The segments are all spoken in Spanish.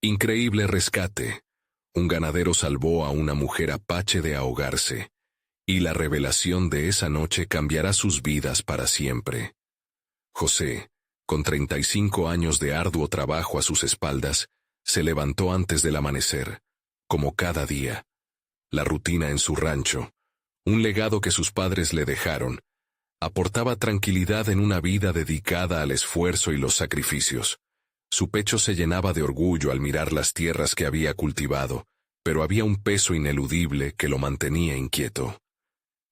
Increíble rescate. Un ganadero salvó a una mujer apache de ahogarse, y la revelación de esa noche cambiará sus vidas para siempre. José, con 35 años de arduo trabajo a sus espaldas, se levantó antes del amanecer, como cada día. La rutina en su rancho, un legado que sus padres le dejaron, aportaba tranquilidad en una vida dedicada al esfuerzo y los sacrificios. Su pecho se llenaba de orgullo al mirar las tierras que había cultivado, pero había un peso ineludible que lo mantenía inquieto.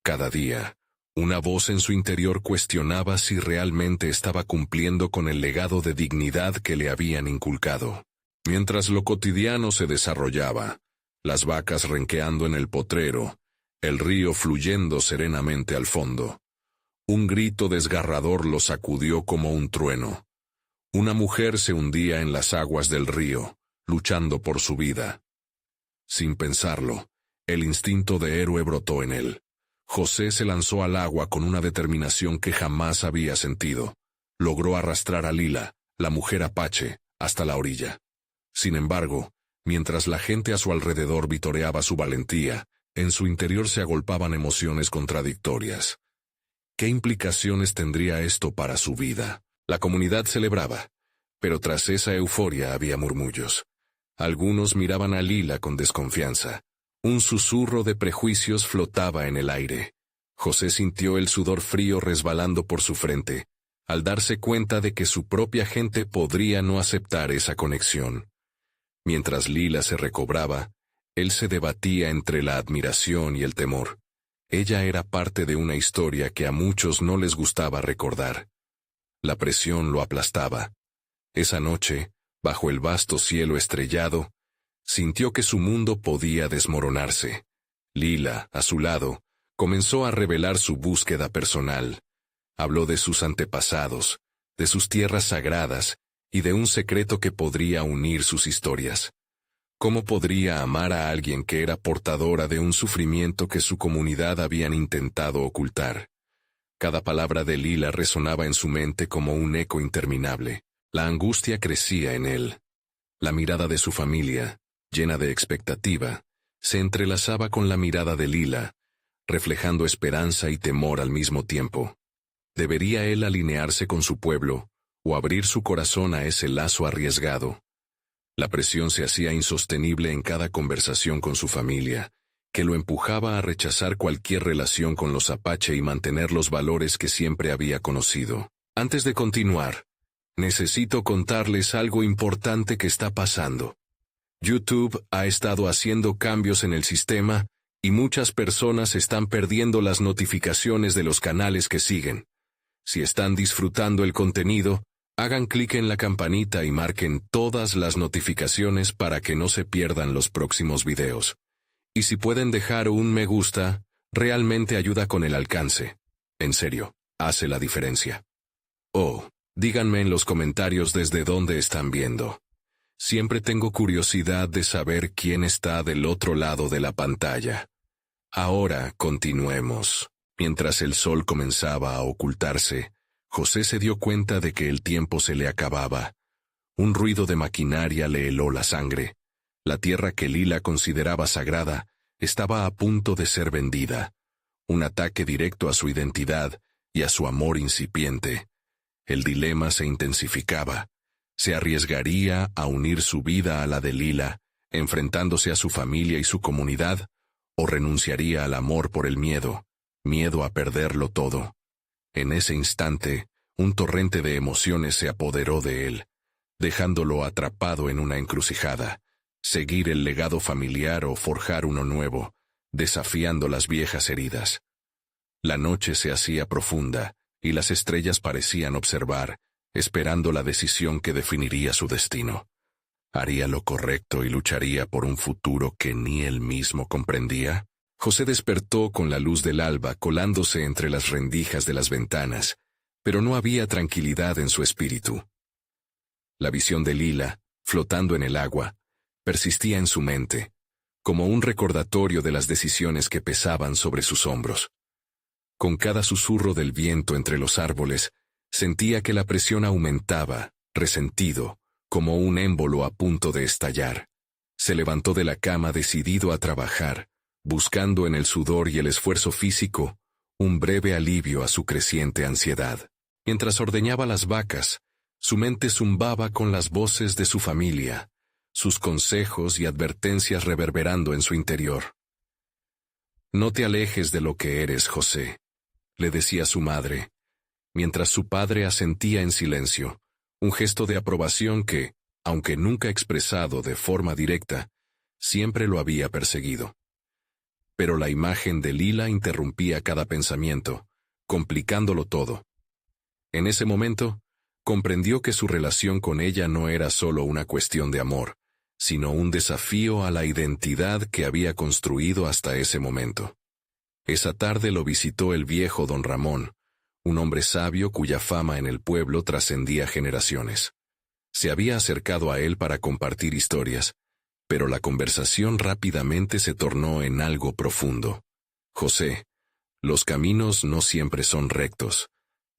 Cada día, una voz en su interior cuestionaba si realmente estaba cumpliendo con el legado de dignidad que le habían inculcado. Mientras lo cotidiano se desarrollaba, las vacas renqueando en el potrero, el río fluyendo serenamente al fondo, un grito desgarrador lo sacudió como un trueno. Una mujer se hundía en las aguas del río, luchando por su vida. Sin pensarlo, el instinto de héroe brotó en él. José se lanzó al agua con una determinación que jamás había sentido. Logró arrastrar a Lila, la mujer apache, hasta la orilla. Sin embargo, mientras la gente a su alrededor vitoreaba su valentía, en su interior se agolpaban emociones contradictorias. ¿Qué implicaciones tendría esto para su vida? La comunidad celebraba, pero tras esa euforia había murmullos. Algunos miraban a Lila con desconfianza. Un susurro de prejuicios flotaba en el aire. José sintió el sudor frío resbalando por su frente, al darse cuenta de que su propia gente podría no aceptar esa conexión. Mientras Lila se recobraba, él se debatía entre la admiración y el temor. Ella era parte de una historia que a muchos no les gustaba recordar. La presión lo aplastaba. Esa noche, bajo el vasto cielo estrellado, sintió que su mundo podía desmoronarse. Lila, a su lado, comenzó a revelar su búsqueda personal. Habló de sus antepasados, de sus tierras sagradas y de un secreto que podría unir sus historias. ¿Cómo podría amar a alguien que era portadora de un sufrimiento que su comunidad habían intentado ocultar? Cada palabra de Lila resonaba en su mente como un eco interminable. La angustia crecía en él. La mirada de su familia, llena de expectativa, se entrelazaba con la mirada de Lila, reflejando esperanza y temor al mismo tiempo. ¿Debería él alinearse con su pueblo, o abrir su corazón a ese lazo arriesgado? La presión se hacía insostenible en cada conversación con su familia, que lo empujaba a rechazar cualquier relación con los apache y mantener los valores que siempre había conocido. Antes de continuar, necesito contarles algo importante que está pasando. YouTube ha estado haciendo cambios en el sistema, y muchas personas están perdiendo las notificaciones de los canales que siguen. Si están disfrutando el contenido, hagan clic en la campanita y marquen todas las notificaciones para que no se pierdan los próximos videos. Y si pueden dejar un me gusta, realmente ayuda con el alcance. En serio, hace la diferencia. Oh, díganme en los comentarios desde dónde están viendo. Siempre tengo curiosidad de saber quién está del otro lado de la pantalla. Ahora continuemos. Mientras el sol comenzaba a ocultarse, José se dio cuenta de que el tiempo se le acababa. Un ruido de maquinaria le heló la sangre. La tierra que Lila consideraba sagrada estaba a punto de ser vendida. Un ataque directo a su identidad y a su amor incipiente. El dilema se intensificaba. ¿Se arriesgaría a unir su vida a la de Lila, enfrentándose a su familia y su comunidad, o renunciaría al amor por el miedo a perderlo todo? En ese instante, un torrente de emociones se apoderó de él, dejándolo atrapado en una encrucijada: seguir el legado familiar o forjar uno nuevo, desafiando las viejas heridas. La noche se hacía profunda, y las estrellas parecían observar, esperando la decisión que definiría su destino. ¿Haría lo correcto y lucharía por un futuro que ni él mismo comprendía? José despertó con la luz del alba colándose entre las rendijas de las ventanas, pero no había tranquilidad en su espíritu. La visión de Lila, flotando en el agua, persistía en su mente, como un recordatorio de las decisiones que pesaban sobre sus hombros. Con cada susurro del viento entre los árboles, sentía que la presión aumentaba, resentido, como un émbolo a punto de estallar. Se levantó de la cama decidido a trabajar, buscando en el sudor y el esfuerzo físico un breve alivio a su creciente ansiedad. Mientras ordeñaba las vacas, su mente zumbaba con las voces de su familia, sus consejos y advertencias reverberando en su interior. «No te alejes de lo que eres, José», le decía su madre, mientras su padre asentía en silencio, un gesto de aprobación que, aunque nunca expresado de forma directa, siempre lo había perseguido. Pero la imagen de Lila interrumpía cada pensamiento, complicándolo todo. En ese momento, comprendió que su relación con ella no era solo una cuestión de amor, sino un desafío a la identidad que había construido hasta ese momento. Esa tarde lo visitó el viejo don Ramón, un hombre sabio cuya fama en el pueblo trascendía generaciones. Se había acercado a él para compartir historias, pero la conversación rápidamente se tornó en algo profundo. «José, los caminos no siempre son rectos.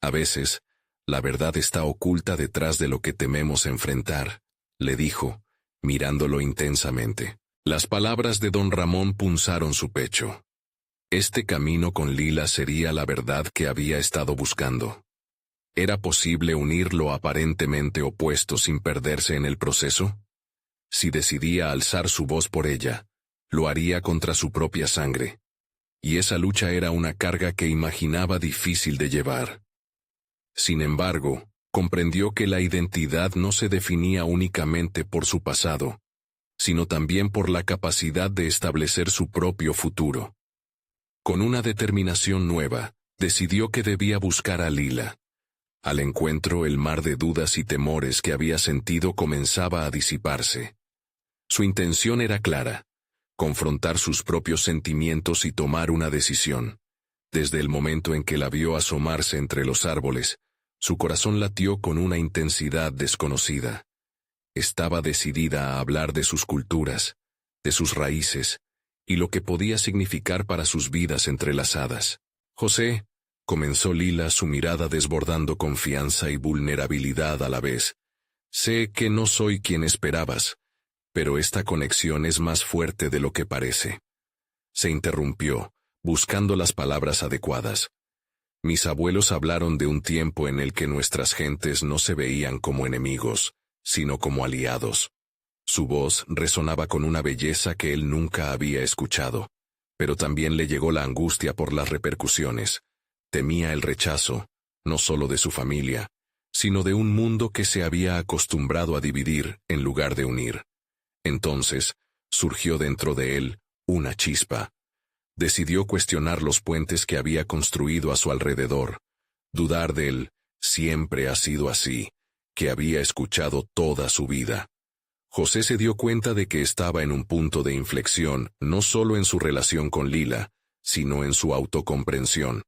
A veces, la verdad está oculta detrás de lo que tememos enfrentar», le dijo, mirándolo intensamente. Las palabras de don Ramón punzaron su pecho. Este camino con Lila sería la verdad que había estado buscando. ¿Era posible unir lo aparentemente opuesto sin perderse en el proceso? Si decidía alzar su voz por ella, lo haría contra su propia sangre. Y esa lucha era una carga que imaginaba difícil de llevar. Sin embargo, comprendió que la identidad no se definía únicamente por su pasado, sino también por la capacidad de establecer su propio futuro. Con una determinación nueva, decidió que debía buscar a Lila. Al encuentro, el mar de dudas y temores que había sentido comenzaba a disiparse. Su intención era clara: confrontar sus propios sentimientos y tomar una decisión. Desde el momento en que la vio asomarse entre los árboles, su corazón latió con una intensidad desconocida. Estaba decidida a hablar de sus culturas, de sus raíces, y lo que podía significar para sus vidas entrelazadas. «José», comenzó Lila, su mirada desbordando confianza y vulnerabilidad a la vez, «sé que no soy quien esperabas, pero esta conexión es más fuerte de lo que parece». Se interrumpió, buscando las palabras adecuadas. «Mis abuelos hablaron de un tiempo en el que nuestras gentes no se veían como enemigos, sino como aliados». Su voz resonaba con una belleza que él nunca había escuchado, pero también le llegó la angustia por las repercusiones. Temía el rechazo, no solo de su familia, sino de un mundo que se había acostumbrado a dividir en lugar de unir. Entonces, surgió dentro de él una chispa. Decidió cuestionar los puentes que había construido a su alrededor, dudar del «siempre ha sido así», que había escuchado toda su vida. José se dio cuenta de que estaba en un punto de inflexión, no solo en su relación con Lila, sino en su autocomprensión.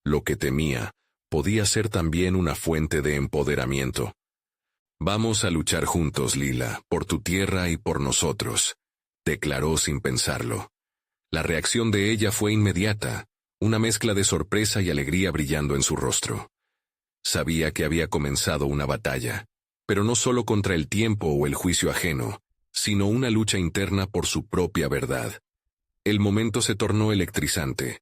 Lo que temía podía ser también una fuente de empoderamiento. «Vamos a luchar juntos, Lila, por tu tierra y por nosotros», declaró sin pensarlo. La reacción de ella fue inmediata, una mezcla de sorpresa y alegría brillando en su rostro. Sabía que había comenzado una batalla, pero no solo contra el tiempo o el juicio ajeno, sino una lucha interna por su propia verdad. El momento se tornó electrizante.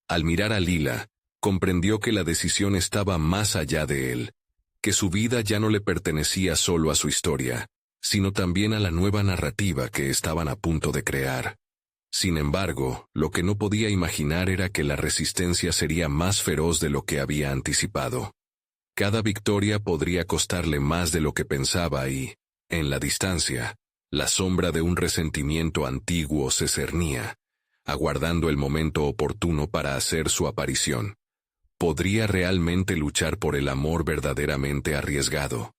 Al mirar a Lila, comprendió que la decisión estaba más allá de él, que su vida ya no le pertenecía solo a su historia, sino también a la nueva narrativa que estaban a punto de crear. Sin embargo, lo que no podía imaginar era que la resistencia sería más feroz de lo que había anticipado. Cada victoria podría costarle más de lo que pensaba y, en la distancia, la sombra de un resentimiento antiguo se cernía, aguardando el momento oportuno para hacer su aparición. ¿Podría realmente luchar por el amor verdaderamente arriesgado?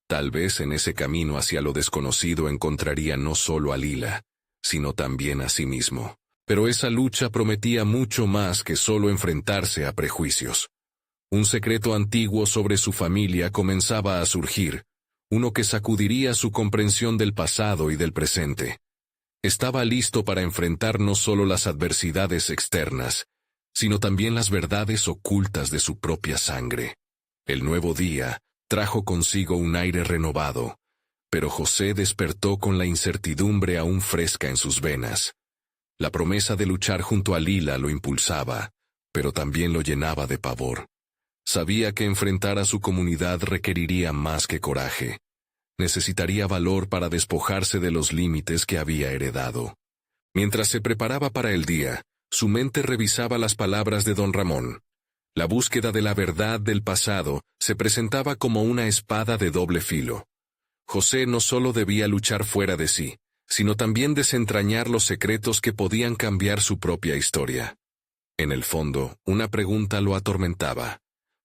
Tal vez en ese camino hacia lo desconocido encontraría no solo a Lila, sino también a sí mismo. Pero esa lucha prometía mucho más que solo enfrentarse a prejuicios. Un secreto antiguo sobre su familia comenzaba a surgir, uno que sacudiría su comprensión del pasado y del presente. Estaba listo para enfrentar no solo las adversidades externas, sino también las verdades ocultas de su propia sangre. El nuevo día trajo consigo un aire renovado, Pero José despertó con la incertidumbre aún fresca en sus venas. La promesa de luchar junto a Lila lo impulsaba, pero también lo llenaba de pavor. Sabía que enfrentar a su comunidad requeriría más que coraje. Necesitaría valor para despojarse de los límites que había heredado. Mientras se preparaba para el día, su mente revisaba las palabras de don Ramón. La búsqueda de la verdad del pasado se presentaba como una espada de doble filo. José no solo debía luchar fuera de sí, sino también desentrañar los secretos que podían cambiar su propia historia. En el fondo, una pregunta lo atormentaba.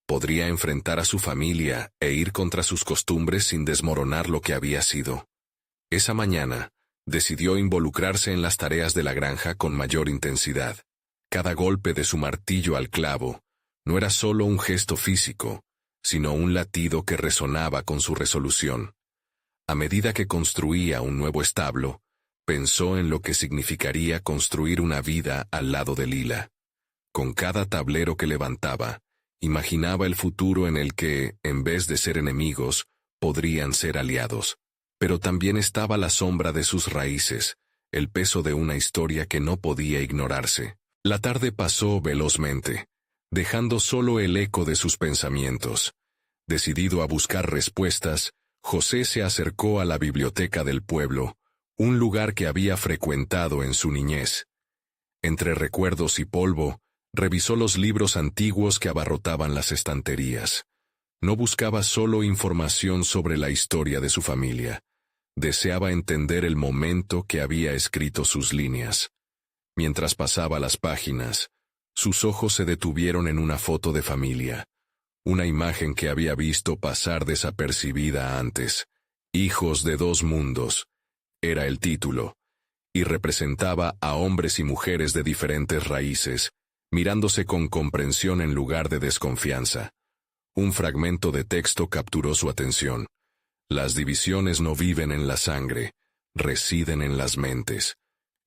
¿Podría enfrentar a su familia e ir contra sus costumbres sin desmoronar lo que había sido? Esa mañana, decidió involucrarse en las tareas de la granja con mayor intensidad. Cada golpe de su martillo al clavo no era solo un gesto físico, sino un latido que resonaba con su resolución. A medida que construía un nuevo establo, pensó en lo que significaría construir una vida al lado de Lila. Con cada tablero que levantaba, imaginaba el futuro en el que, en vez de ser enemigos, podrían ser aliados. Pero también estaba la sombra de sus raíces, el peso de una historia que no podía ignorarse. La tarde pasó velozmente, dejando solo el eco de sus pensamientos. Decidido a buscar respuestas, José se acercó a la biblioteca del pueblo, un lugar que había frecuentado en su niñez. Entre recuerdos y polvo, revisó los libros antiguos que abarrotaban las estanterías. No buscaba solo información sobre la historia de su familia. Deseaba entender el momento que había escrito sus líneas. Mientras pasaba las páginas, sus ojos se detuvieron en una foto de familia. Una imagen que había visto pasar desapercibida antes. Hijos de dos mundos. Era el título, y representaba a hombres y mujeres de diferentes raíces, mirándose con comprensión en lugar de desconfianza. Un fragmento de texto capturó su atención. Las divisiones no viven en la sangre, residen en las mentes.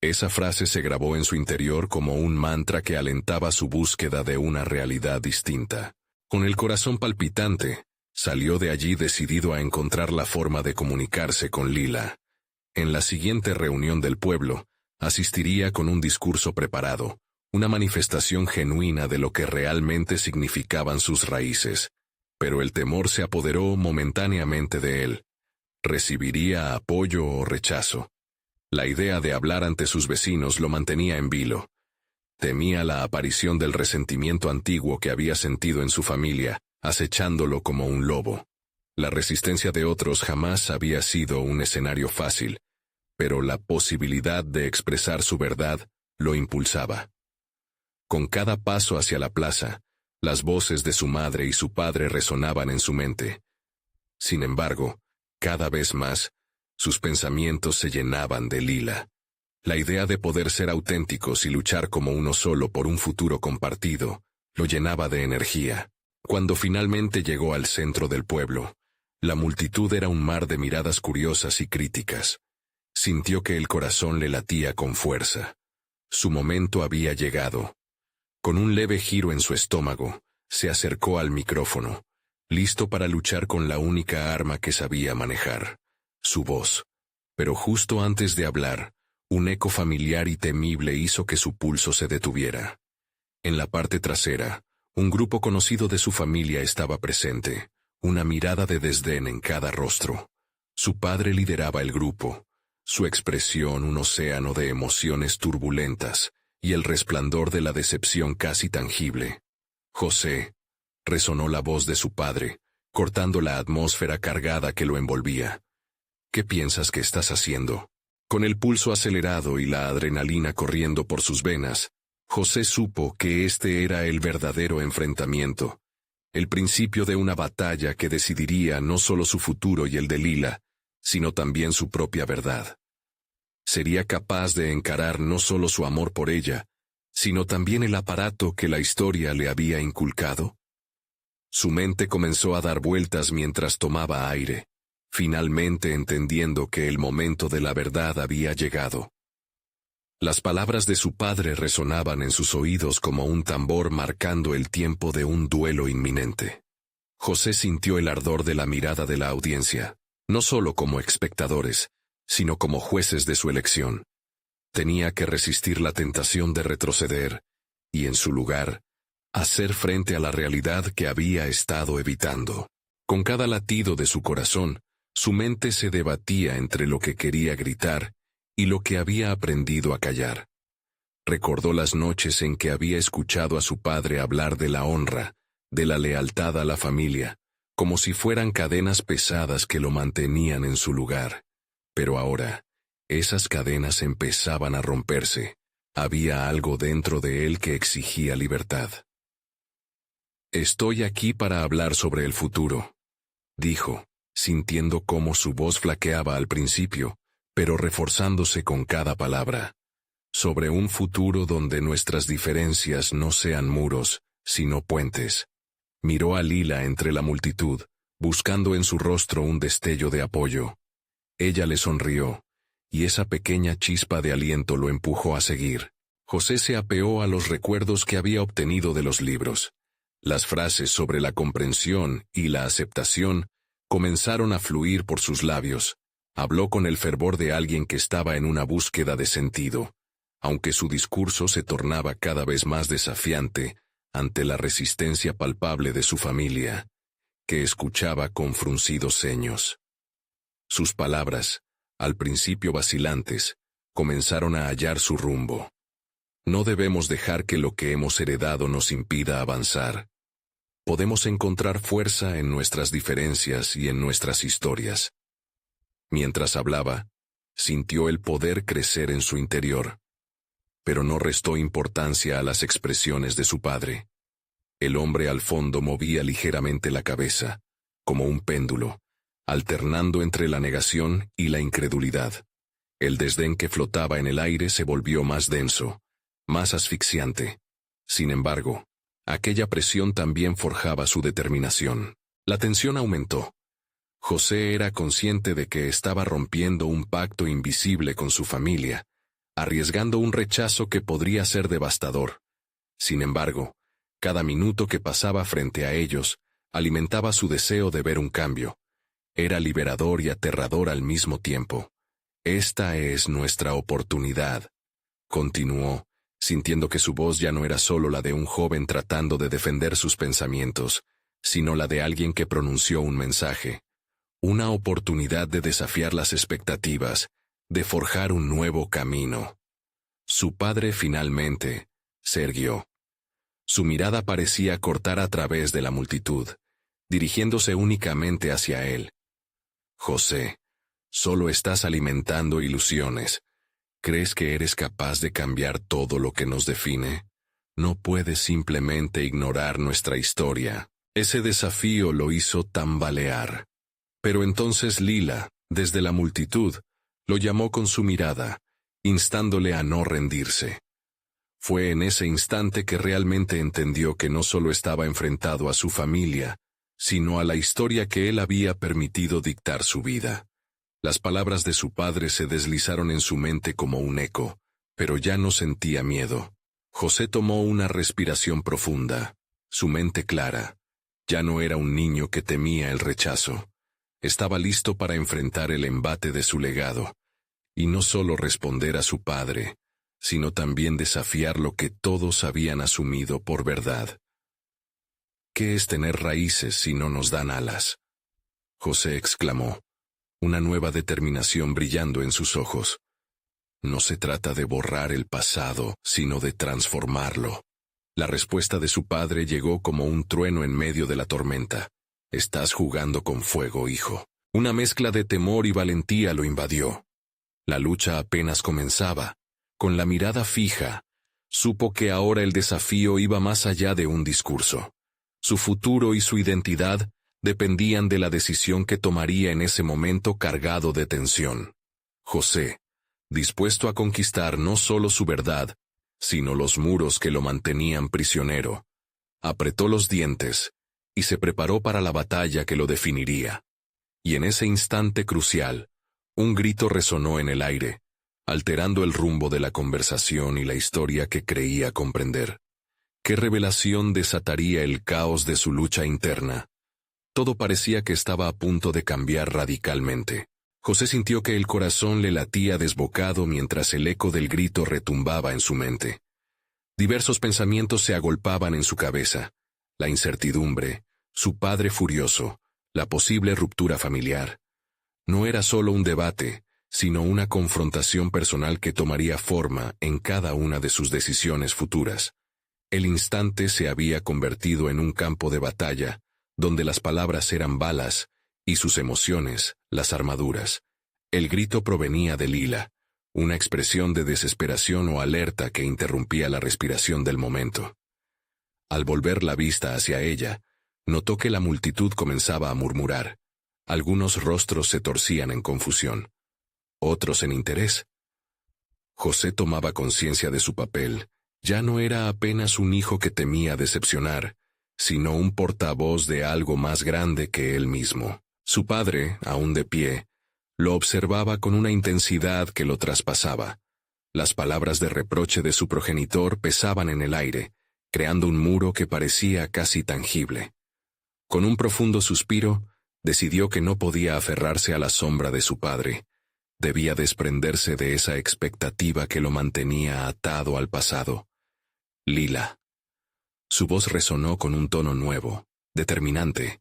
Esa frase se grabó en su interior como un mantra que alentaba su búsqueda de una realidad distinta. Con el corazón palpitante, salió de allí decidido a encontrar la forma de comunicarse con Lila. En la siguiente reunión del pueblo, asistiría con un discurso preparado, una manifestación genuina de lo que realmente significaban sus raíces. Pero el temor se apoderó momentáneamente de él. ¿Recibiría apoyo o rechazo? La idea de hablar ante sus vecinos lo mantenía en vilo. Temía la aparición del resentimiento antiguo que había sentido en su familia, acechándolo como un lobo. La resistencia de otros jamás había sido un escenario fácil, pero la posibilidad de expresar su verdad lo impulsaba. Con cada paso hacia la plaza, las voces de su madre y su padre resonaban en su mente. Sin embargo, cada vez más, sus pensamientos se llenaban de Lila. La idea de poder ser auténticos y luchar como uno solo por un futuro compartido, lo llenaba de energía. Cuando finalmente llegó al centro del pueblo, la multitud era un mar de miradas curiosas y críticas. Sintió que el corazón le latía con fuerza. Su momento había llegado. Con un leve giro en su estómago, se acercó al micrófono, listo para luchar con la única arma que sabía manejar, su voz. Pero justo antes de hablar, un eco familiar y temible hizo que su pulso se detuviera. En la parte trasera, un grupo conocido de su familia estaba presente, una mirada de desdén en cada rostro. Su padre lideraba el grupo, su expresión un océano de emociones turbulentas, y el resplandor de la decepción casi tangible. «José», resonó la voz de su padre, cortando la atmósfera cargada que lo envolvía. «¿Qué piensas que estás haciendo?» Con el pulso acelerado y la adrenalina corriendo por sus venas, José supo que este era el verdadero enfrentamiento, el principio de una batalla que decidiría no solo su futuro y el de Lila, sino también su propia verdad. Sería capaz de encarar no solo su amor por ella, sino también el aparato que la historia le había inculcado. Su mente comenzó a dar vueltas mientras tomaba aire, finalmente entendiendo que el momento de la verdad había llegado. Las palabras de su padre resonaban en sus oídos como un tambor marcando el tiempo de un duelo inminente. José sintió el ardor de la mirada de la audiencia. no solo como espectadores, sino como jueces de su elección. Tenía que resistir la tentación de retroceder, y en su lugar, hacer frente a la realidad que había estado evitando. Con cada latido de su corazón, su mente se debatía entre lo que quería gritar y lo que había aprendido a callar. Recordó las noches en que había escuchado a su padre hablar de la honra, de la lealtad a la familia, como si fueran cadenas pesadas que lo mantenían en su lugar. Pero ahora, esas cadenas empezaban a romperse. Había algo dentro de él que exigía libertad. «Estoy aquí para hablar sobre el futuro», dijo, sintiendo cómo su voz flaqueaba al principio, pero reforzándose con cada palabra. «Sobre un futuro donde nuestras diferencias no sean muros, sino puentes». Miró a Lila entre la multitud, buscando en su rostro un destello de apoyo. Ella le sonrió, y esa pequeña chispa de aliento lo empujó a seguir. José se apeó a los recuerdos que había obtenido de los libros. Las frases sobre la comprensión y la aceptación comenzaron a fluir por sus labios. Habló con el fervor de alguien que estaba en una búsqueda de sentido, aunque su discurso se tornaba cada vez más desafiante ante la resistencia palpable de su familia, que escuchaba con fruncidos ceños. Sus palabras, al principio vacilantes, comenzaron a hallar su rumbo. No debemos dejar que lo que hemos heredado nos impida avanzar. Podemos encontrar fuerza en nuestras diferencias y en nuestras historias. Mientras hablaba, sintió el poder crecer en su interior. Pero no restó importancia a las expresiones de su padre. El hombre al fondo movía ligeramente la cabeza, como un péndulo, alternando entre la negación y la incredulidad. El desdén que flotaba en el aire se volvió más denso, más asfixiante. Sin embargo, aquella presión también forjaba su determinación. La tensión aumentó. José era consciente de que estaba rompiendo un pacto invisible con su familia, arriesgando un rechazo que podría ser devastador. Sin embargo, cada minuto que pasaba frente a ellos alimentaba su deseo de ver un cambio. Era liberador y aterrador al mismo tiempo. «Esta es nuestra oportunidad», continuó, sintiendo que su voz ya no era solo la de un joven tratando de defender sus pensamientos, sino la de alguien que pronunció un mensaje. Una oportunidad de desafiar las expectativas, de forjar un nuevo camino. Su padre finalmente se erguió. Su mirada parecía cortar a través de la multitud, dirigiéndose únicamente hacia él. «José, solo estás alimentando ilusiones. ¿Crees que eres capaz de cambiar todo lo que nos define? No puedes simplemente ignorar nuestra historia». Ese desafío lo hizo tambalear. Pero entonces Lila, desde la multitud, lo llamó con su mirada, instándole a no rendirse. Fue en ese instante que realmente entendió que no solo estaba enfrentado a su familia, sino a la historia que él había permitido dictar su vida. Las palabras de su padre se deslizaron en su mente como un eco, pero ya no sentía miedo. José tomó una respiración profunda, su mente clara. Ya no era un niño que temía el rechazo. Estaba listo para enfrentar el embate de su legado, y no solo responder a su padre, sino también desafiar lo que todos habían asumido por verdad. ¿Qué es tener raíces si no nos dan alas?, José exclamó, una nueva determinación brillando en sus ojos. No se trata de borrar el pasado, sino de transformarlo. La respuesta de su padre llegó como un trueno en medio de la tormenta. «Estás jugando con fuego, hijo». Una mezcla de temor y valentía lo invadió. La lucha apenas comenzaba. Con la mirada fija, supo que ahora el desafío iba más allá de un discurso. Su futuro y su identidad dependían de la decisión que tomaría en ese momento cargado de tensión. José, dispuesto a conquistar no solo su verdad, sino los muros que lo mantenían prisionero, apretó los dientes y se preparó para la batalla que lo definiría. Y en ese instante crucial, un grito resonó en el aire, alterando el rumbo de la conversación y la historia que creía comprender. ¿Qué revelación desataría el caos de su lucha interna? todo parecía que estaba a punto de cambiar radicalmente. José sintió que el corazón le latía desbocado mientras el eco del grito retumbaba en su mente. Diversos pensamientos se agolpaban en su cabeza: la incertidumbre, su padre furioso, la posible ruptura familiar. No era solo un debate, sino una confrontación personal que tomaría forma en cada una de sus decisiones futuras. El instante se había convertido en un campo de batalla, donde las palabras eran balas, y sus emociones, las armaduras. El grito provenía de Lila, una expresión de desesperación o alerta que interrumpía la respiración del momento. Al volver la vista hacia ella, notó que la multitud comenzaba a murmurar. Algunos rostros se torcían en confusión, otros en interés. José tomaba conciencia de su papel. Ya no era apenas un hijo que temía decepcionar, sino un portavoz de algo más grande que él mismo. Su padre, aún de pie, lo observaba con una intensidad que lo traspasaba. Las palabras de reproche de su progenitor pesaban en el aire, creando un muro que parecía casi tangible. Con un profundo suspiro, decidió que no podía aferrarse a la sombra de su padre. Debía desprenderse de esa expectativa que lo mantenía atado al pasado. Lila. Su voz resonó con un tono nuevo, determinante.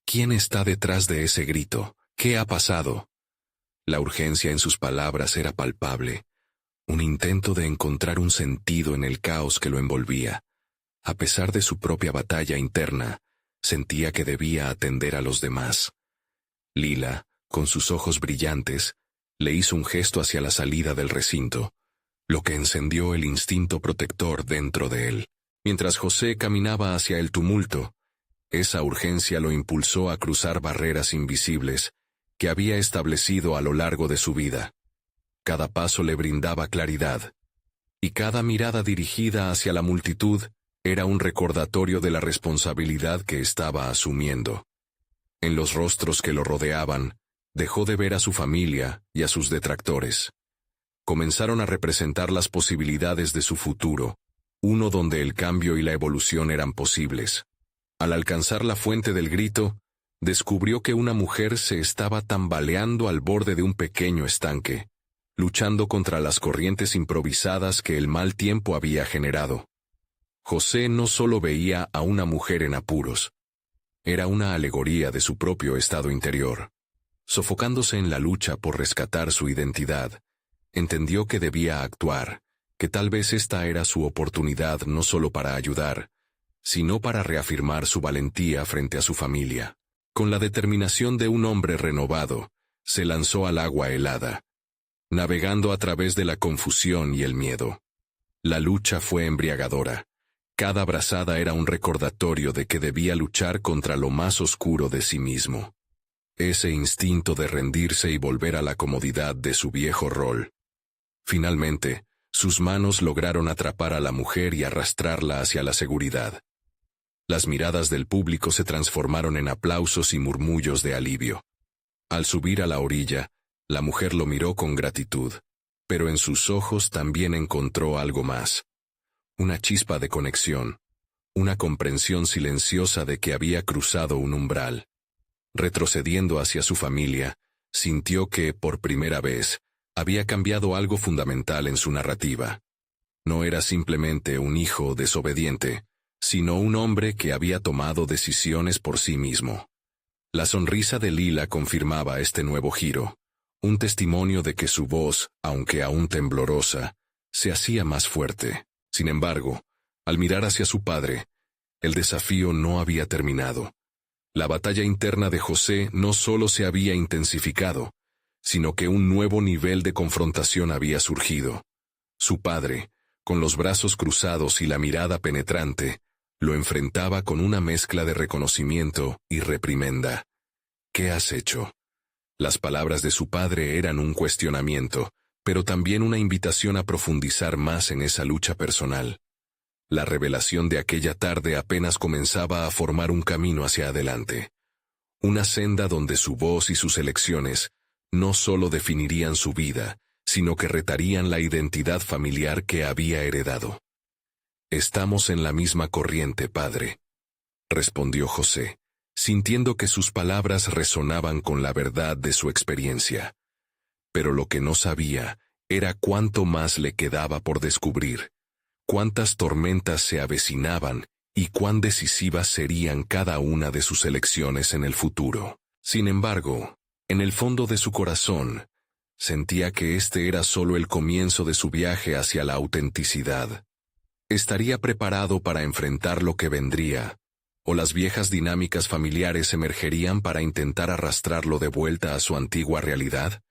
¿Quién está detrás de ese grito? ¿Qué ha pasado? La urgencia en sus palabras era palpable, un intento de encontrar un sentido en el caos que lo envolvía. A pesar de su propia batalla interna, sentía que debía atender a los demás. Lila, con sus ojos brillantes, le hizo un gesto hacia la salida del recinto, lo que encendió el instinto protector dentro de él. Mientras José caminaba hacia el tumulto, esa urgencia lo impulsó a cruzar barreras invisibles que había establecido a lo largo de su vida. Cada paso le brindaba claridad, y cada mirada dirigida hacia la multitud era un recordatorio de la responsabilidad que estaba asumiendo. En los rostros que lo rodeaban, dejó de ver a su familia y a sus detractores. Comenzaron a representar las posibilidades de su futuro, uno donde el cambio y la evolución eran posibles. Al alcanzar la fuente del grito, descubrió que una mujer se estaba tambaleando al borde de un pequeño estanque, luchando contra las corrientes improvisadas que el mal tiempo había generado. José no solo veía a una mujer en apuros, era una alegoría de su propio estado interior. Sofocándose en la lucha por rescatar su identidad, entendió que debía actuar, que tal vez esta era su oportunidad no solo para ayudar, sino para reafirmar su valentía frente a su familia. Con la determinación de un hombre renovado, se lanzó al agua helada, navegando a través de la confusión y el miedo. La lucha fue embriagadora. Cada brazada era un recordatorio de que debía luchar contra lo más oscuro de sí mismo. Ese instinto de rendirse y volver a la comodidad de su viejo rol. Finalmente, sus manos lograron atrapar a la mujer y arrastrarla hacia la seguridad. Las miradas del público se transformaron en aplausos y murmullos de alivio. Al subir a la orilla, la mujer lo miró con gratitud, pero en sus ojos también encontró algo más. Una chispa de conexión, una comprensión silenciosa de que había cruzado un umbral. Retrocediendo hacia su familia, sintió que, por primera vez, había cambiado algo fundamental en su narrativa. No era simplemente un hijo desobediente, sino un hombre que había tomado decisiones por sí mismo. La sonrisa de Lila confirmaba este nuevo giro, un testimonio de que su voz, aunque aún temblorosa, se hacía más fuerte. Sin embargo, al mirar hacia su padre, el desafío no había terminado. La batalla interna de José no solo se había intensificado, sino que un nuevo nivel de confrontación había surgido. Su padre, con los brazos cruzados y la mirada penetrante, lo enfrentaba con una mezcla de reconocimiento y reprimenda. ¿Qué has hecho? Las palabras de su padre eran un cuestionamiento, pero también una invitación a profundizar más en esa lucha personal. La revelación de aquella tarde apenas comenzaba a formar un camino hacia adelante. Una senda donde su voz y sus elecciones no solo definirían su vida, sino que retarían la identidad familiar que había heredado. «Estamos en la misma corriente, padre», respondió José, sintiendo que sus palabras resonaban con la verdad de su experiencia. Pero lo que no sabía era cuánto más le quedaba por descubrir, cuántas tormentas se avecinaban y cuán decisivas serían cada una de sus elecciones en el futuro. Sin embargo, en el fondo de su corazón, sentía que este era solo el comienzo de su viaje hacia la autenticidad. ¿Estaría preparado para enfrentar lo que vendría? ¿O las viejas dinámicas familiares emergerían para intentar arrastrarlo de vuelta a su antigua realidad?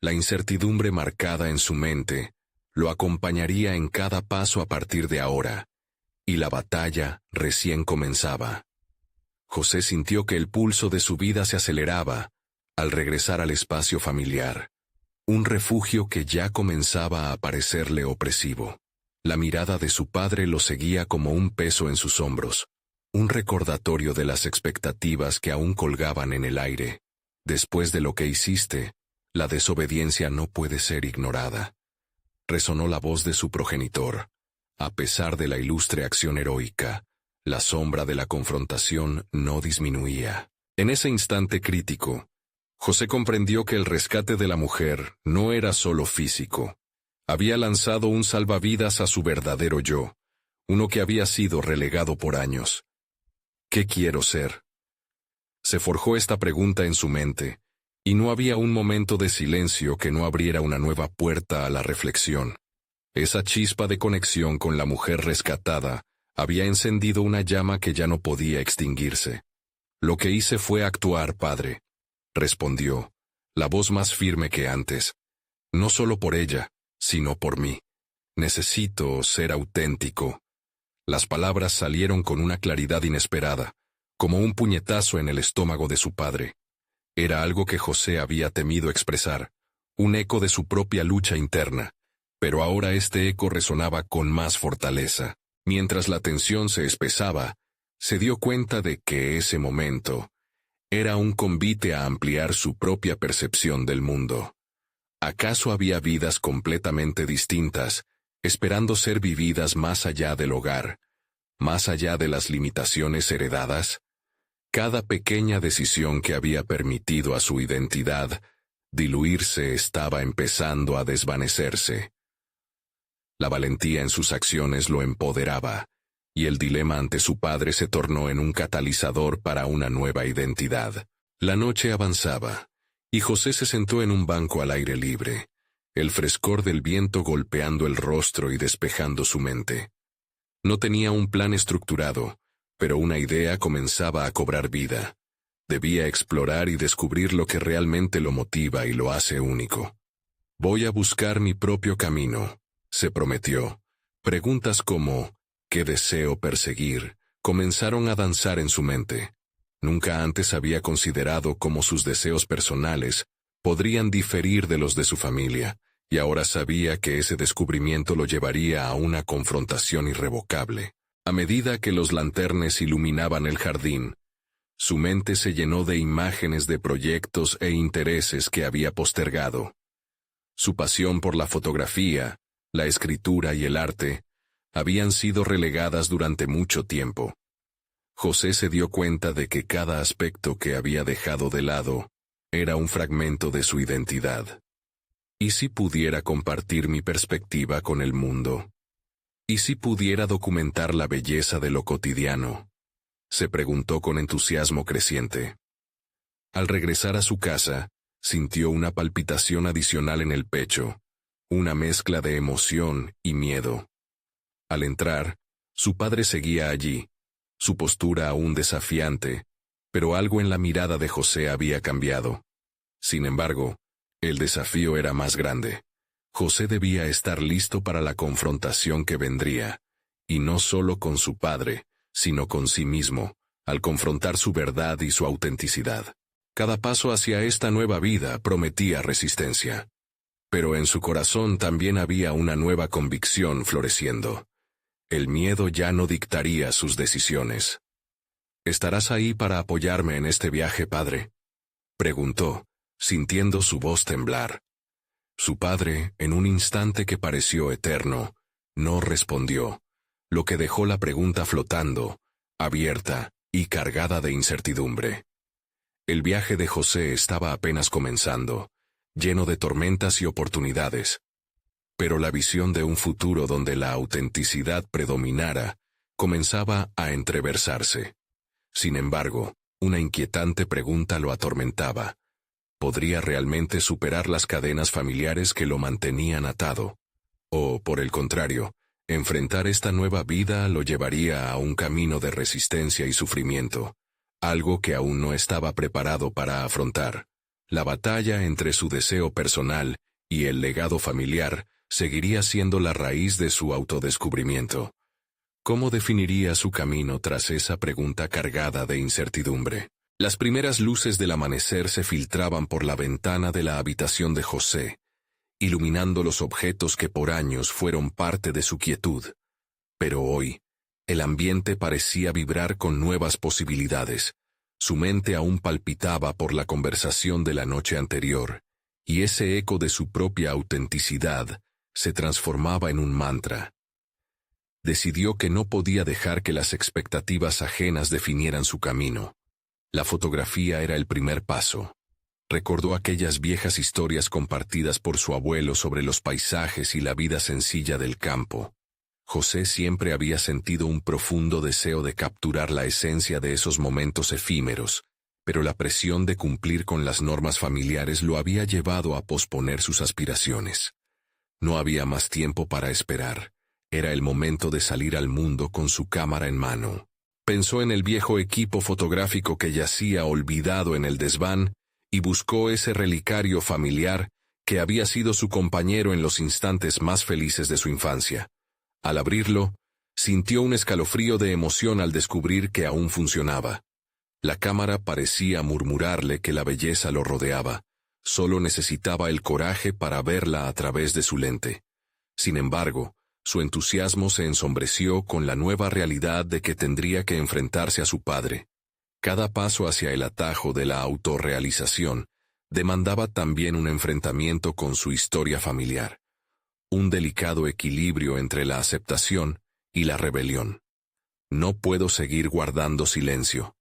La incertidumbre marcada en su mente lo acompañaría en cada paso a partir de ahora, y la batalla recién comenzaba. José sintió que el pulso de su vida se aceleraba al regresar al espacio familiar, un refugio que ya comenzaba a parecerle opresivo. La mirada de su padre lo seguía como un peso en sus hombros, un recordatorio de las expectativas que aún colgaban en el aire. Después de lo que hiciste, la desobediencia no puede ser ignorada. Resonó la voz de su progenitor. A pesar de la ilustre acción heroica, la sombra de la confrontación no disminuía. En ese instante crítico, José comprendió que el rescate de la mujer no era solo físico. Había lanzado un salvavidas a su verdadero yo, uno que había sido relegado por años. ¿Qué quiero ser? Se forjó esta pregunta en su mente, y no había un momento de silencio que no abriera una nueva puerta a la reflexión. Esa chispa de conexión con la mujer rescatada había encendido una llama que ya no podía extinguirse. Lo que hice fue actuar, padre, respondió, la voz más firme que antes. No solo por ella, sino por mí. Necesito ser auténtico. Las palabras salieron con una claridad inesperada, como un puñetazo en el estómago de su padre. Era algo que José había temido expresar, un eco de su propia lucha interna, pero ahora este eco resonaba con más fortaleza. Mientras la tensión se espesaba, se dio cuenta de que ese momento era un convite a ampliar su propia percepción del mundo. ¿Acaso había vidas completamente distintas, esperando ser vividas más allá del hogar, más allá de las limitaciones heredadas? Cada pequeña decisión que había permitido a su identidad diluirse estaba empezando a desvanecerse. La valentía en sus acciones lo empoderaba, y el dilema ante su padre se tornó en un catalizador para una nueva identidad. La noche avanzaba, y José se sentó en un banco al aire libre, el frescor del viento golpeando el rostro y despejando su mente. No tenía un plan estructurado, pero una idea comenzaba a cobrar vida. Debía explorar y descubrir lo que realmente lo motiva y lo hace único. Voy a buscar mi propio camino, se prometió. Preguntas como, ¿qué deseo perseguir?, comenzaron a danzar en su mente. Nunca antes había considerado cómo sus deseos personales podrían diferir de los de su familia, y ahora sabía que ese descubrimiento lo llevaría a una confrontación irrevocable. A medida que los lanternes iluminaban el jardín, su mente se llenó de imágenes de proyectos e intereses que había postergado. Su pasión por la fotografía, la escritura y el arte habían sido relegadas durante mucho tiempo. José se dio cuenta de que cada aspecto que había dejado de lado era un fragmento de su identidad. ¿Y si pudiera compartir mi perspectiva con el mundo? ¿Y si pudiera documentar la belleza de lo cotidiano?, se preguntó con entusiasmo creciente. Al regresar a su casa, sintió una palpitación adicional en el pecho, una mezcla de emoción y miedo. Al entrar, su padre seguía allí, su postura aún desafiante, pero algo en la mirada de José había cambiado. Sin embargo, el desafío era más grande. José debía estar listo para la confrontación que vendría, y no solo con su padre, sino con sí mismo, al confrontar su verdad y su autenticidad. Cada paso hacia esta nueva vida prometía resistencia. Pero en su corazón también había una nueva convicción floreciendo. El miedo ya no dictaría sus decisiones. ¿Estarás ahí para apoyarme en este viaje, padre?, preguntó, sintiendo su voz temblar. Su padre, en un instante que pareció eterno, no respondió, lo que dejó la pregunta flotando, abierta, y cargada de incertidumbre. El viaje de José estaba apenas comenzando, lleno de tormentas y oportunidades. Pero la visión de un futuro donde la autenticidad predominara comenzaba a entreversarse. Sin embargo, una inquietante pregunta lo atormentaba. ¿Podría realmente superar las cadenas familiares que lo mantenían atado? O, por el contrario, enfrentar esta nueva vida lo llevaría a un camino de resistencia y sufrimiento, algo que aún no estaba preparado para afrontar. La batalla entre su deseo personal y el legado familiar seguiría siendo la raíz de su autodescubrimiento. ¿Cómo definiría su camino tras esa pregunta cargada de incertidumbre? Las primeras luces del amanecer se filtraban por la ventana de la habitación de José, iluminando los objetos que por años fueron parte de su quietud. Pero hoy, el ambiente parecía vibrar con nuevas posibilidades. Su mente aún palpitaba por la conversación de la noche anterior, y ese eco de su propia autenticidad se transformaba en un mantra. Decidió que no podía dejar que las expectativas ajenas definieran su camino. La fotografía era el primer paso. Recordó aquellas viejas historias compartidas por su abuelo sobre los paisajes y la vida sencilla del campo. José siempre había sentido un profundo deseo de capturar la esencia de esos momentos efímeros, pero la presión de cumplir con las normas familiares lo había llevado a posponer sus aspiraciones. No había más tiempo para esperar. Era el momento de salir al mundo con su cámara en mano. Pensó en el viejo equipo fotográfico que yacía olvidado en el desván y buscó ese relicario familiar que había sido su compañero en los instantes más felices de su infancia. Al abrirlo, sintió un escalofrío de emoción al descubrir que aún funcionaba. La cámara parecía murmurarle que la belleza lo rodeaba. Solo necesitaba el coraje para verla a través de su lente. Sin embargo, su entusiasmo se ensombreció con la nueva realidad de que tendría que enfrentarse a su padre. Cada paso hacia el atajo de la autorrealización demandaba también un enfrentamiento con su historia familiar. Un delicado equilibrio entre la aceptación y la rebelión. No puedo seguir guardando silencio,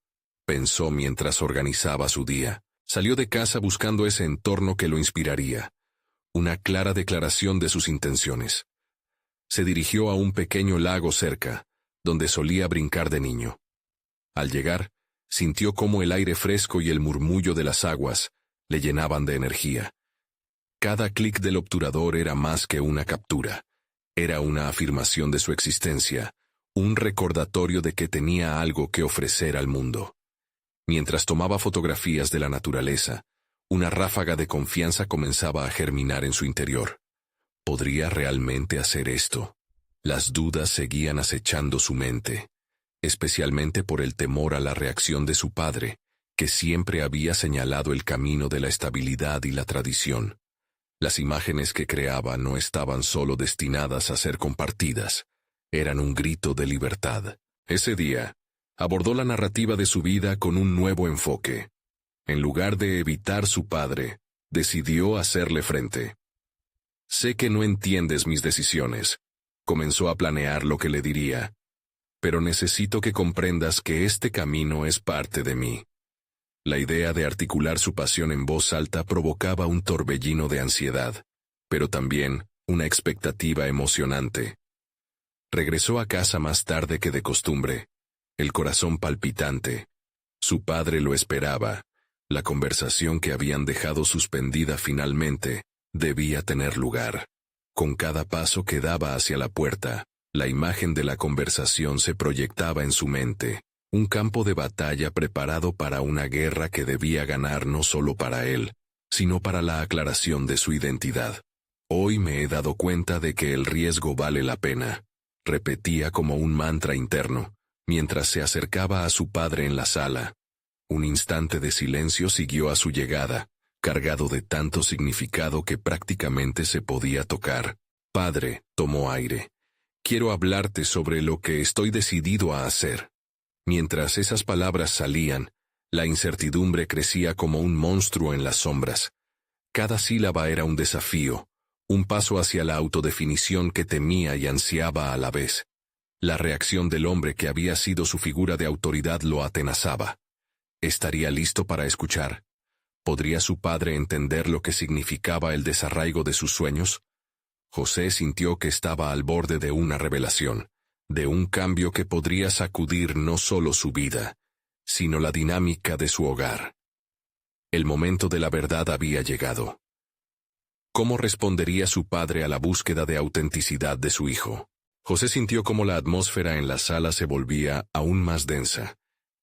pensó mientras organizaba su día. Salió de casa buscando ese entorno que lo inspiraría. Una clara declaración de sus intenciones. Se dirigió a un pequeño lago cerca, donde solía brincar de niño. Al llegar, sintió cómo el aire fresco y el murmullo de las aguas le llenaban de energía. Cada clic del obturador era más que una captura. Era una afirmación de su existencia, un recordatorio de que tenía algo que ofrecer al mundo. Mientras tomaba fotografías de la naturaleza, una ráfaga de confianza comenzaba a germinar en su interior. ¿Podría realmente hacer esto? Las dudas seguían acechando su mente, especialmente por el temor a la reacción de su padre, que siempre había señalado el camino de la estabilidad y la tradición. Las imágenes que creaba no estaban solo destinadas a ser compartidas, eran un grito de libertad. Ese día, abordó la narrativa de su vida con un nuevo enfoque. En lugar de evitar su padre, decidió hacerle frente. Sé que no entiendes mis decisiones. Comenzó a planear lo que le diría. Pero necesito que comprendas que este camino es parte de mí. La idea de articular su pasión en voz alta provocaba un torbellino de ansiedad, pero también una expectativa emocionante. Regresó a casa más tarde que de costumbre, el corazón palpitante. Su padre lo esperaba. La conversación que habían dejado suspendida finalmente debía tener lugar. Con cada paso que daba hacia la puerta, la imagen de la conversación se proyectaba en su mente, un campo de batalla preparado para una guerra que debía ganar no solo para él, sino para la aclaración de su identidad. Hoy me he dado cuenta de que el riesgo vale la pena, repetía como un mantra interno, mientras se acercaba a su padre en la sala. Un instante de silencio siguió a su llegada, cargado de tanto significado que prácticamente se podía tocar. Padre, tomó aire. Quiero hablarte sobre lo que estoy decidido a hacer. Mientras esas palabras salían, la incertidumbre crecía como un monstruo en las sombras. Cada sílaba era un desafío, un paso hacia la autodefinición que temía y ansiaba a la vez. La reacción del hombre que había sido su figura de autoridad lo atenazaba. ¿Estaría listo para escuchar? ¿Podría su padre entender lo que significaba el desarraigo de sus sueños? José sintió que estaba al borde de una revelación, de un cambio que podría sacudir no solo su vida, sino la dinámica de su hogar. El momento de la verdad había llegado. ¿Cómo respondería su padre a la búsqueda de autenticidad de su hijo? José sintió cómo la atmósfera en la sala se volvía aún más densa.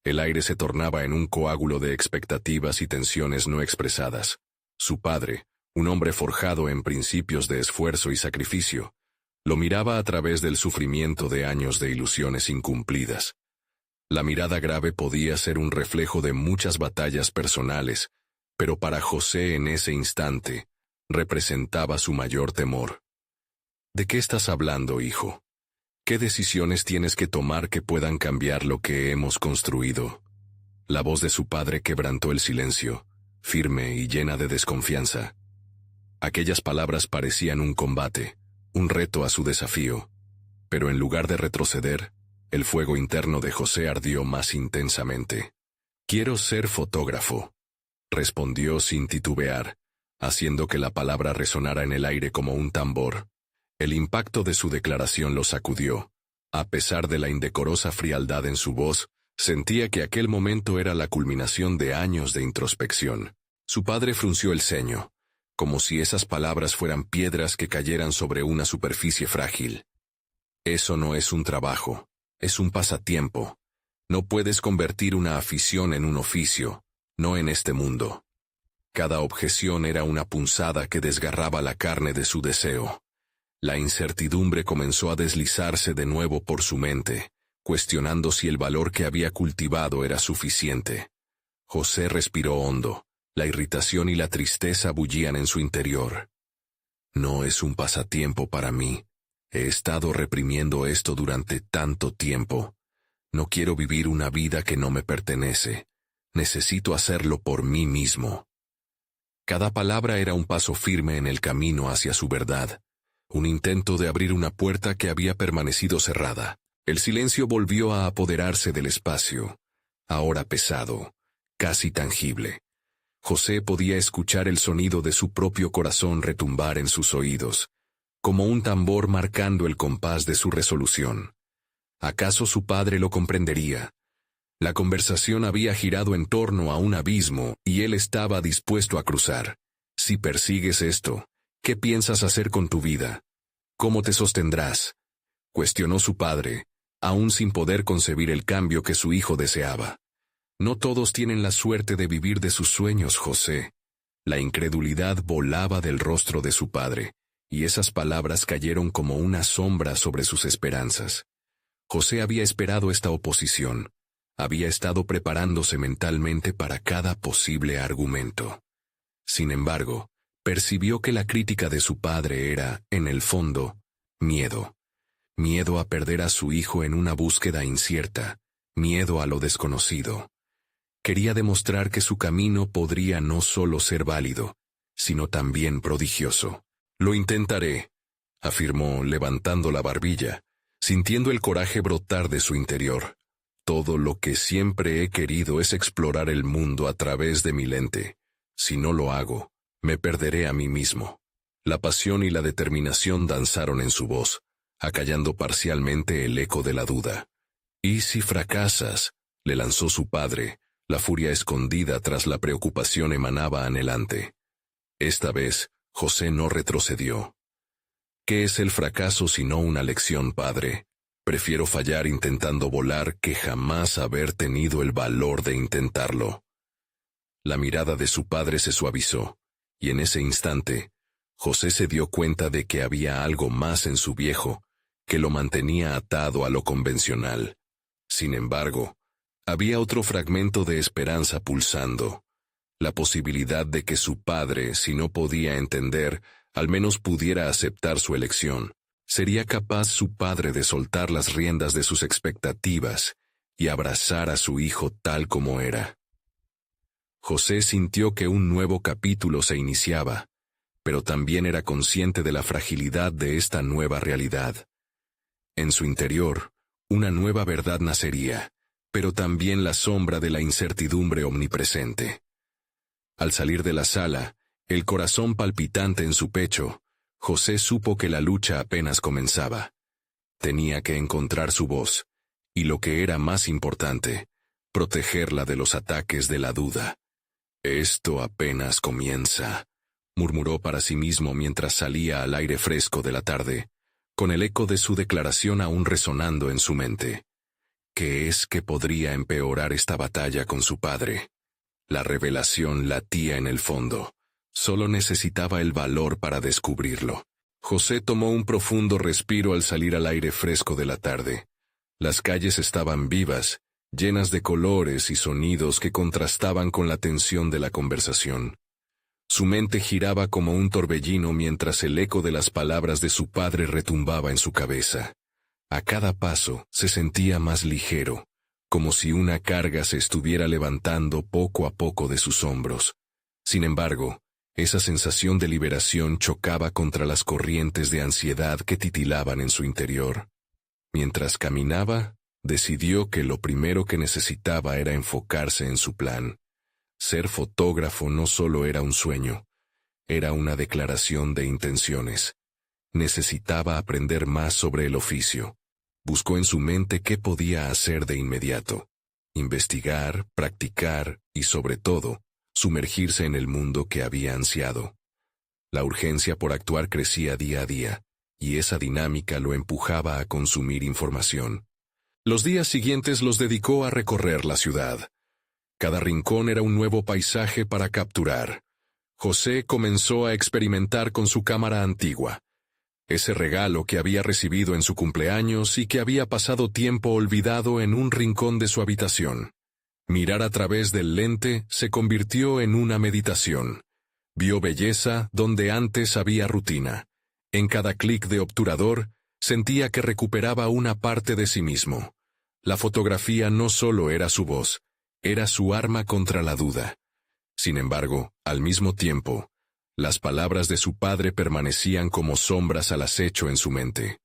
El aire se tornaba en un coágulo de expectativas y tensiones no expresadas. Su padre, un hombre forjado en principios de esfuerzo y sacrificio, lo miraba a través del sufrimiento de años de ilusiones incumplidas. La mirada grave podía ser un reflejo de muchas batallas personales, pero para José en ese instante, representaba su mayor temor. ¿De qué estás hablando, hijo? ¿Qué decisiones tienes que tomar que puedan cambiar lo que hemos construido? La voz de su padre quebrantó el silencio, firme y llena de desconfianza. Aquellas palabras parecían un combate, un reto a su desafío, pero en lugar de retroceder, el fuego interno de José ardió más intensamente. «Quiero ser fotógrafo», respondió sin titubear, haciendo que la palabra resonara en el aire como un tambor. El impacto de su declaración lo sacudió. A pesar de la indecorosa frialdad en su voz, sentía que aquel momento era la culminación de años de introspección. Su padre frunció el ceño, como si esas palabras fueran piedras que cayeran sobre una superficie frágil. «Eso no es un trabajo, es un pasatiempo. No puedes convertir una afición en un oficio, no en este mundo». Cada objeción era una punzada que desgarraba la carne de su deseo. La incertidumbre comenzó a deslizarse de nuevo por su mente, cuestionando si el valor que había cultivado era suficiente. José respiró hondo. La irritación y la tristeza bullían en su interior. «No es un pasatiempo para mí. He estado reprimiendo esto durante tanto tiempo. No quiero vivir una vida que no me pertenece. Necesito hacerlo por mí mismo». Cada palabra era un paso firme en el camino hacia su verdad. Un intento de abrir una puerta que había permanecido cerrada. El silencio volvió a apoderarse del espacio, ahora pesado, casi tangible. José podía escuchar el sonido de su propio corazón retumbar en sus oídos, como un tambor marcando el compás de su resolución. ¿Acaso su padre lo comprendería? La conversación había girado en torno a un abismo y él estaba dispuesto a cruzar. Si persigues esto, ¿qué piensas hacer con tu vida? ¿Cómo te sostendrás?, cuestionó su padre, aún sin poder concebir el cambio que su hijo deseaba. No todos tienen la suerte de vivir de sus sueños, José. La incredulidad volaba del rostro de su padre, y esas palabras cayeron como una sombra sobre sus esperanzas. José había esperado esta oposición. Había estado preparándose mentalmente para cada posible argumento. Sin embargo, percibió que la crítica de su padre era, en el fondo, miedo. Miedo a perder a su hijo en una búsqueda incierta, miedo a lo desconocido. Quería demostrar que su camino podría no solo ser válido, sino también prodigioso. «Lo intentaré», afirmó levantando la barbilla, sintiendo el coraje brotar de su interior. «Todo lo que siempre he querido es explorar el mundo a través de mi lente. Si no lo hago, me perderé a mí mismo». La pasión y la determinación danzaron en su voz, acallando parcialmente el eco de la duda. «¿Y si fracasas?», le lanzó su padre. La furia escondida tras la preocupación emanaba anhelante. Esta vez, José no retrocedió. «¿Qué es el fracaso sino una lección, padre? Prefiero fallar intentando volar que jamás haber tenido el valor de intentarlo». La mirada de su padre se suavizó, y en ese instante, José se dio cuenta de que había algo más en su viejo, que lo mantenía atado a lo convencional. Sin embargo, había otro fragmento de esperanza pulsando, la posibilidad de que su padre, si no podía entender, al menos pudiera aceptar su elección. ¿Sería capaz su padre de soltar las riendas de sus expectativas y abrazar a su hijo tal como era? José sintió que un nuevo capítulo se iniciaba, pero también era consciente de la fragilidad de esta nueva realidad. En su interior, Una nueva verdad nacería, pero también la sombra de la incertidumbre omnipresente. Al salir de la sala, el corazón palpitante en su pecho, José supo que la lucha apenas comenzaba. Tenía que encontrar su voz, y lo que era más importante, protegerla de los ataques de la duda. Esto apenas comienza, murmuró para sí mismo mientras salía al aire fresco de la tarde, con el eco de su declaración aún resonando en su mente. ¿Qué es que podría empeorar esta batalla con su padre? La revelación latía en el fondo. Solo necesitaba el valor para descubrirlo. José tomó un profundo respiro al salir al aire fresco de la tarde. Las calles estaban vivas, llenas de colores y sonidos que contrastaban con la tensión de la conversación. Su mente giraba como un torbellino mientras el eco de las palabras de su padre retumbaba en su cabeza. A cada paso se sentía más ligero, como si una carga se estuviera levantando poco a poco de sus hombros. Sin embargo, esa sensación de liberación chocaba contra las corrientes de ansiedad que titilaban en su interior. Mientras caminaba, decidió que lo primero que necesitaba era enfocarse en su plan. Ser fotógrafo no solo era un sueño, era una declaración de intenciones. Necesitaba aprender más sobre el oficio. Buscó en su mente qué podía hacer de inmediato. Investigar, practicar y, sobre todo, sumergirse en el mundo que había ansiado. La urgencia por actuar crecía día a día, y esa dinámica lo empujaba a consumir información. Los días siguientes los dedicó a recorrer la ciudad. Cada rincón era un nuevo paisaje para capturar. José comenzó a experimentar con su cámara antigua. Ese regalo que había recibido en su cumpleaños y que había pasado tiempo olvidado en un rincón de su habitación. Mirar a través del lente se convirtió en una meditación. Vio belleza donde antes había rutina. En cada clic de obturador, sentía que recuperaba una parte de sí mismo. La fotografía no solo era su voz, era su arma contra la duda. Sin embargo, al mismo tiempo, las palabras de su padre permanecían como sombras al acecho en su mente.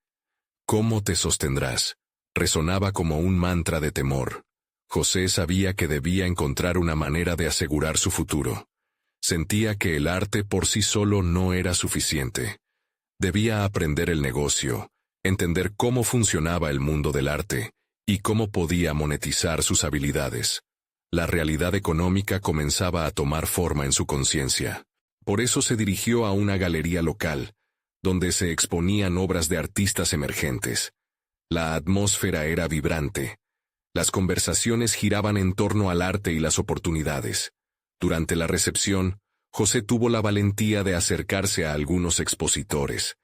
¿Cómo te sostendrás? Resonaba como un mantra de temor. José sabía que debía encontrar una manera de asegurar su futuro. Sentía que el arte por sí solo no era suficiente. Debía aprender el negocio, entender cómo funcionaba el mundo del arte y cómo podía monetizar sus habilidades. La realidad económica comenzaba a tomar forma en su conciencia. Por eso se dirigió a una galería local, donde se exponían obras de artistas emergentes. La atmósfera era vibrante. Las conversaciones giraban en torno al arte y las oportunidades. Durante la recepción, José tuvo la valentía de acercarse a algunos expositores.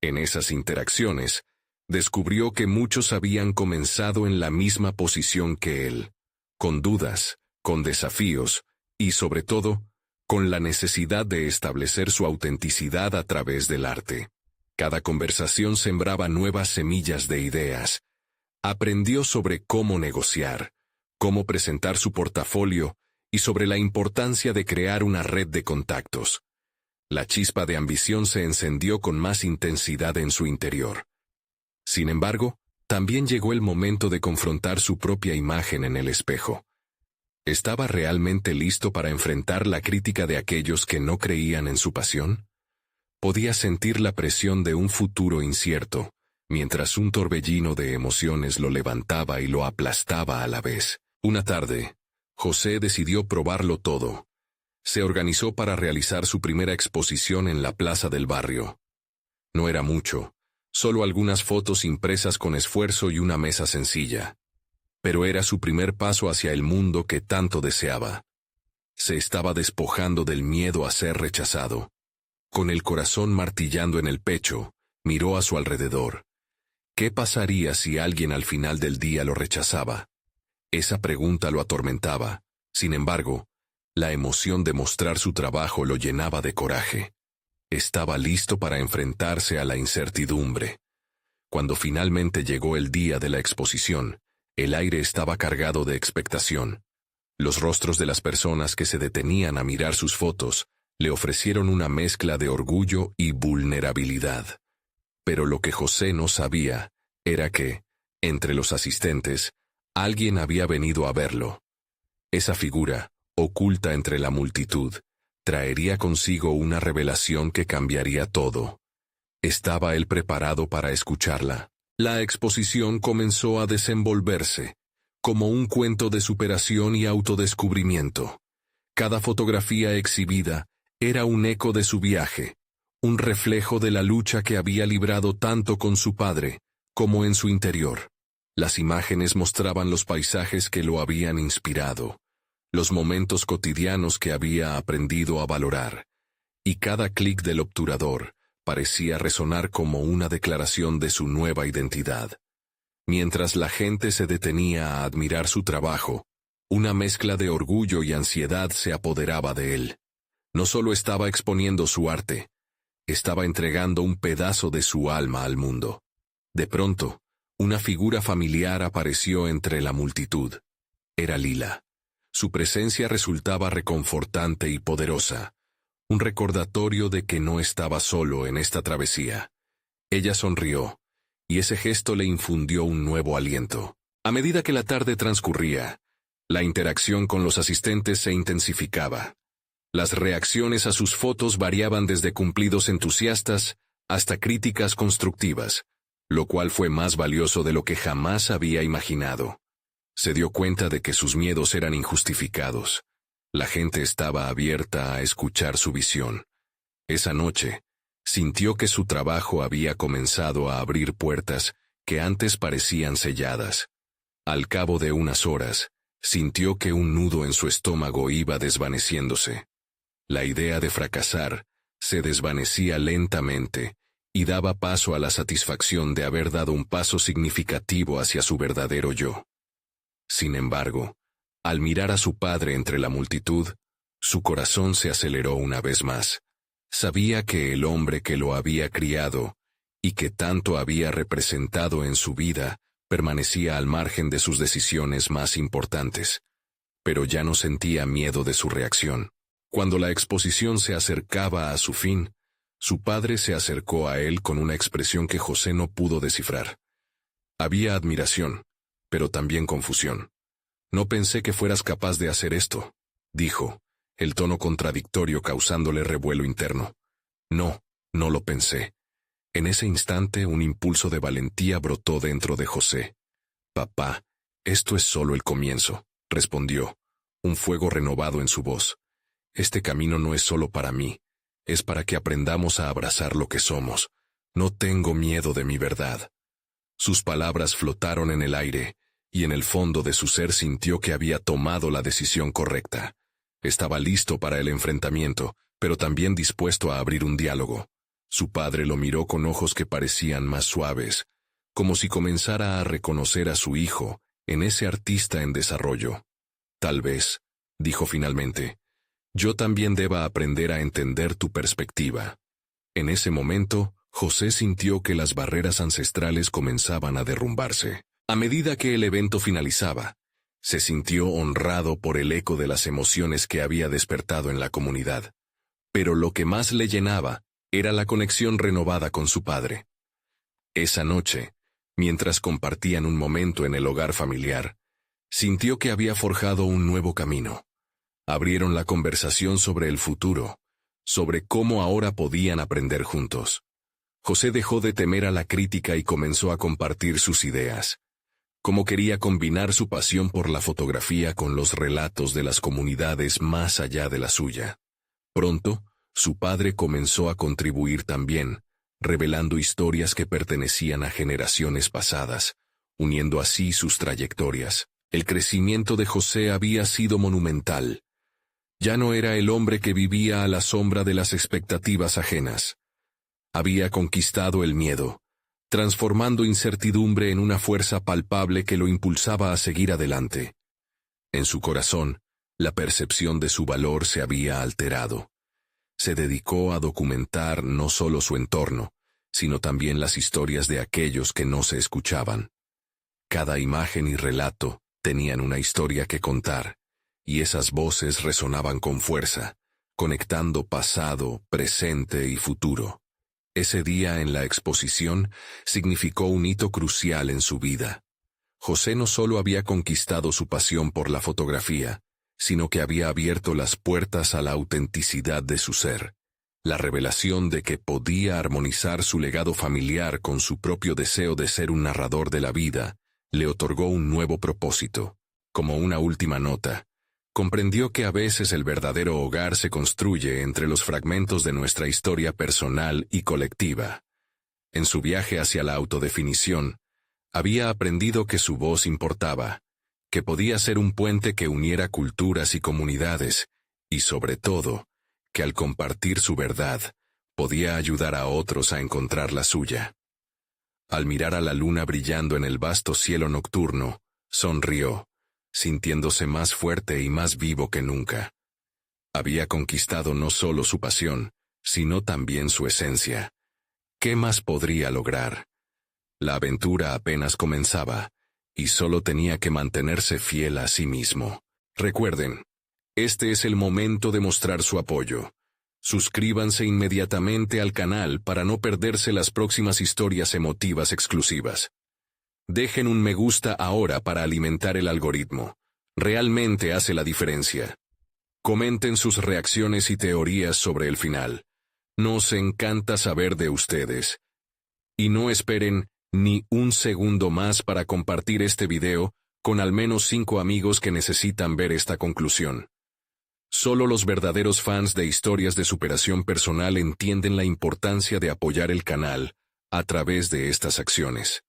En esas interacciones, descubrió que muchos habían comenzado en la misma posición que él, con dudas, con desafíos y, sobre todo, con la necesidad de establecer su autenticidad a través del arte. Cada conversación sembraba nuevas semillas de ideas. Aprendió sobre cómo negociar, cómo presentar su portafolio y sobre la importancia de crear una red de contactos. La chispa de ambición se encendió con más intensidad en su interior. Sin embargo, también llegó el momento de confrontar su propia imagen en el espejo. ¿Estaba realmente listo para enfrentar la crítica de aquellos que no creían en su pasión? Podía sentir la presión de un futuro incierto, mientras un torbellino de emociones lo levantaba y lo aplastaba a la vez. Una tarde, José decidió probarlo todo. Se organizó para realizar su primera exposición en la plaza del barrio. No era mucho, solo algunas fotos impresas con esfuerzo y una mesa sencilla. Pero era su primer paso hacia el mundo que tanto deseaba. Se estaba despojando del miedo a ser rechazado. Con el corazón martillando en el pecho, miró a su alrededor. ¿Qué pasaría si alguien al final del día lo rechazaba? Esa pregunta lo atormentaba. Sin embargo, la emoción de mostrar su trabajo lo llenaba de coraje. Estaba listo para enfrentarse a la incertidumbre. Cuando finalmente llegó el día de la exposición, el aire estaba cargado de expectación. Los rostros de las personas que se detenían a mirar sus fotos le ofrecieron una mezcla de orgullo y vulnerabilidad. Pero lo que José no sabía era que, Entre los asistentes, alguien había venido a verlo. Esa figura, oculta entre la multitud, traería consigo una revelación que cambiaría todo. ¿Estaba él preparado para escucharla? La exposición comenzó a desenvolverse, como un cuento de superación y autodescubrimiento. Cada fotografía exhibida era un eco de su viaje, un reflejo de la lucha que había librado tanto con su padre, como en su interior. Las imágenes mostraban los paisajes que lo habían inspirado, los momentos cotidianos que había aprendido a valorar, y cada clic del obturador parecía resonar como una declaración de su nueva identidad. Mientras la gente se detenía a admirar su trabajo, una mezcla de orgullo y ansiedad se apoderaba de él. No solo estaba exponiendo su arte, estaba entregando un pedazo de su alma al mundo. De pronto, una figura familiar apareció entre la multitud. Era Lila. Su presencia resultaba reconfortante y poderosa, un recordatorio de que no estaba solo en esta travesía. Ella sonrió, y ese gesto le infundió un nuevo aliento. A medida que la tarde transcurría, la interacción con los asistentes se intensificaba. Las reacciones a sus fotos variaban desde cumplidos entusiastas hasta críticas constructivas, lo cual fue más valioso de lo que jamás había imaginado. Se dio cuenta de que sus miedos eran injustificados. La gente estaba abierta a escuchar su visión. Esa noche, sintió que su trabajo había comenzado a abrir puertas que antes parecían selladas. Al cabo de unas horas, sintió que un nudo en su estómago iba desvaneciéndose. La idea de fracasar se desvanecía lentamente y daba paso a la satisfacción de haber dado un paso significativo hacia su verdadero yo. Sin embargo, al mirar a su padre entre la multitud, su corazón se aceleró una vez más. Sabía que el hombre que lo había criado y que tanto había representado en su vida permanecía al margen de sus decisiones más importantes. Pero ya no sentía miedo de su reacción. Cuando la exposición se acercaba a su fin, su padre se acercó a él con una expresión que José no pudo descifrar. Había admiración, pero también confusión. «No pensé que fueras capaz de hacer esto», dijo, el tono contradictorio causándole revuelo interno. «No, no lo pensé». En ese instante un impulso de valentía brotó dentro de José. «Papá, esto es solo el comienzo», respondió, un fuego renovado en su voz. «Este camino no es solo para mí, es para que aprendamos a abrazar lo que somos. No tengo miedo de mi verdad». Sus palabras flotaron en el aire, y en el fondo de su ser sintió que había tomado la decisión correcta. Estaba listo para el enfrentamiento, pero también dispuesto a abrir un diálogo. Su padre lo miró con ojos que parecían más suaves, como si comenzara a reconocer a su hijo en ese artista en desarrollo. «Tal vez», dijo finalmente, «yo también deba aprender a entender tu perspectiva». En ese momento, José sintió que las barreras ancestrales comenzaban a derrumbarse. A medida que el evento finalizaba, se sintió honrado por el eco de las emociones que había despertado en la comunidad. Pero lo que más le llenaba era la conexión renovada con su padre. Esa noche, mientras compartían un momento en el hogar familiar, sintió que había forjado un nuevo camino. Abrieron la conversación sobre el futuro, sobre cómo ahora podían aprender juntos. José dejó de temer a la crítica y comenzó a compartir sus ideas. Cómo quería combinar su pasión por la fotografía con los relatos de las comunidades más allá de la suya. Pronto, su padre comenzó a contribuir también, revelando historias que pertenecían a generaciones pasadas, uniendo así sus trayectorias. El crecimiento de José había sido monumental. Ya no era el hombre que vivía a la sombra de las expectativas ajenas. Había conquistado el miedo, transformando incertidumbre en una fuerza palpable que lo impulsaba a seguir adelante. En su corazón, la percepción de su valor se había alterado. Se dedicó a documentar no solo su entorno, sino también las historias de aquellos que no se escuchaban. Cada imagen y relato tenían una historia que contar, y esas voces resonaban con fuerza, conectando pasado, presente y futuro. Ese día en la exposición significó un hito crucial en su vida. José no solo había conquistado su pasión por la fotografía, sino que había abierto las puertas a la autenticidad de su ser. La revelación de que podía armonizar su legado familiar con su propio deseo de ser un narrador de la vida, le otorgó un nuevo propósito. Como una última nota, comprendió que a veces el verdadero hogar se construye entre los fragmentos de nuestra historia personal y colectiva. En su viaje hacia la autodefinición, había aprendido que su voz importaba, que podía ser un puente que uniera culturas y comunidades, y sobre todo, que al compartir su verdad, podía ayudar a otros a encontrar la suya. Al mirar a la luna brillando en el vasto cielo nocturno, sonrió, sintiéndose más fuerte y más vivo que nunca. Había conquistado no solo su pasión, sino también su esencia. ¿Qué más podría lograr? La aventura apenas comenzaba, y solo tenía que mantenerse fiel a sí mismo. Recuerden, este es el momento de mostrar su apoyo. Suscríbanse inmediatamente al canal para no perderse las próximas historias emotivas exclusivas. Dejen un me gusta ahora para alimentar el algoritmo. Realmente hace la diferencia. Comenten sus reacciones y teorías sobre el final. Nos encanta saber de ustedes. Y no esperen ni un segundo más para compartir este video con al menos 5 amigos que necesitan ver esta conclusión. Solo los verdaderos fans de historias de superación personal entienden la importancia de apoyar el canal a través de estas acciones.